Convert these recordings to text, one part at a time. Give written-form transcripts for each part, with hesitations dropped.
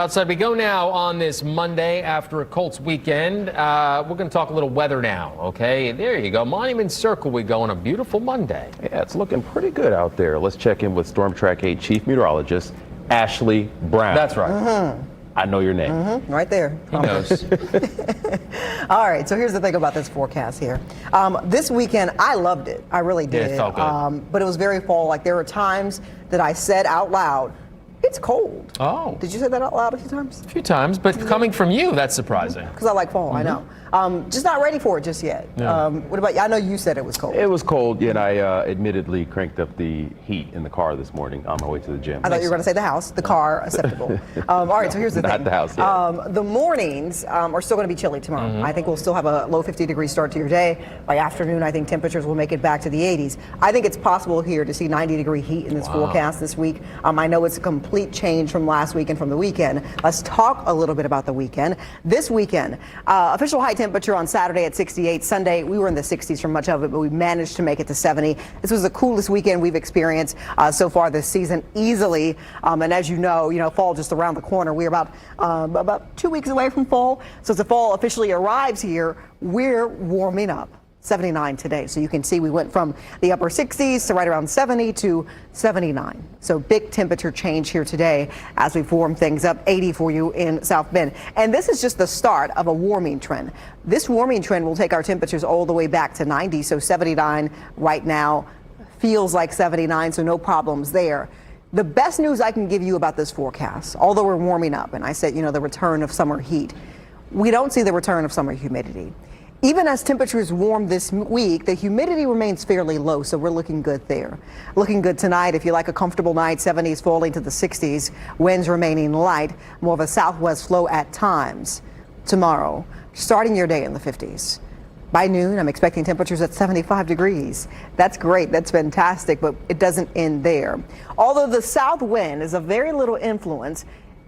Outside we go now on this Monday after a Colts weekend. We're going to talk a little weather now, okay? There you go. Monument Circle we go on a beautiful Monday. Yeah, it's looking pretty good out there. Let's check in with Storm Track 8 Chief Meteorologist Ashley Brown. That's right. I know your name. Right there. He knows. All right, so here's the thing about this forecast here. This weekend, I loved it. I really did. Yeah, it felt good. But it was very fall. Like, there were times that I said out loud, it's cold. Oh. Did you say that out loud a few times? A few times, but coming from you, that's surprising. Because I like fall, I know. Just not ready for it just yet. Yeah. What about you? I know you said it was cold. It was cold, yet I admittedly cranked up the heat in the car this morning on my way to the gym. I thought you were going to say the house, the car, acceptable. All right, so here's the thing. Not the house, yeah. The mornings are still going to be chilly tomorrow. I think we'll still have a low 50-degree start to your day. By afternoon, I think temperatures will make it back to the 80s. I think it's possible here to see 90-degree heat in this forecast this week. I know it's a complete change from last week and from the weekend. Let's talk a little bit about the weekend. This weekend, official high temperature on Saturday at 68. Sunday, we were in the 60s for much of it, but we managed to make it to 70. This was the coolest weekend we've experienced so far this season, easily. And as you know, fall just around the corner. We're about 2 weeks away from fall. So as the fall officially arrives here, we're warming up. 79 today. So you can see we went from the upper 60s to right around 70 to 79. So big temperature change here today as we warm things up. 80 for you in South Bend. And this is just the start of a warming trend. This warming trend will take our temperatures all the way back to 90. So 79 right now feels like 79. So no problems there. The best news I can give you about this forecast, although we're warming up, and I said, the return of summer heat, we don't see the return of summer humidity. Even as temperatures warm this week, the humidity remains fairly low, so we're looking good there. Looking good tonight if you like a comfortable night, 70s falling to the 60s, winds remaining light, more of a southwest flow at times. Tomorrow, starting your day in the 50s. By noon, I'm expecting temperatures at 75 degrees. That's great, that's fantastic, but it doesn't end there. Although the south wind is of very little influence,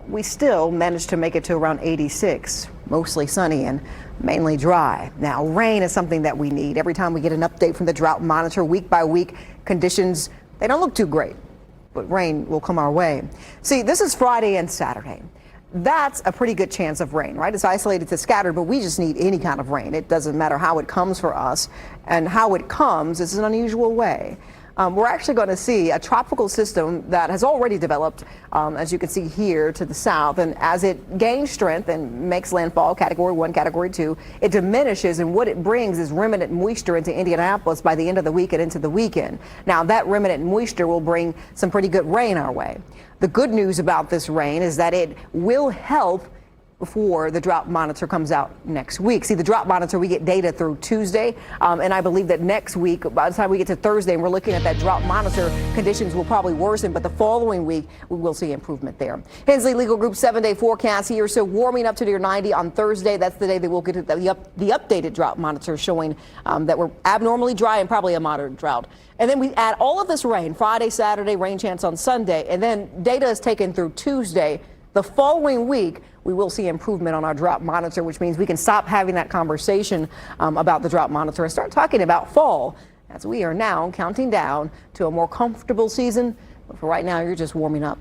we still managed to make it to around 86, mostly sunny and mainly dry. Now, rain is something that we need. Every time we get an update from the drought monitor, week by week, conditions, they don't look too great, but rain will come our way. See, this is Friday and Saturday. That's a pretty good chance of rain, right? It's isolated to scattered, but we just need any kind of rain. It doesn't matter how it comes for us, and how it comes is an unusual way. We're actually going to see a tropical system that has already developed, as you can see here to the south. And as it gains strength and makes landfall, Category 1, Category 2, it diminishes. And what it brings is remnant moisture into Indianapolis by the end of the week and into the weekend. Now, that remnant moisture will bring some pretty good rain our way. The good news about this rain is that it will help before the drought monitor comes out next week. See, the drought monitor, we get data through Tuesday, and I believe that next week, by the time we get to Thursday and we're looking at that drought monitor, conditions will probably worsen, but the following week, we will see improvement there. Hensley Legal Group 7-day forecast here, so warming up to near 90 on Thursday. That's the day that we'll get the updated drought monitor showing that we're abnormally dry and probably a moderate drought. And then we add all of this rain, Friday, Saturday, rain chance on Sunday, and then data is taken through Tuesday. The following week, we will see improvement on our drought monitor, which means we can stop having that conversation about the drought monitor and start talking about fall, as we are now counting down to a more comfortable season. But for right now, you're just warming up.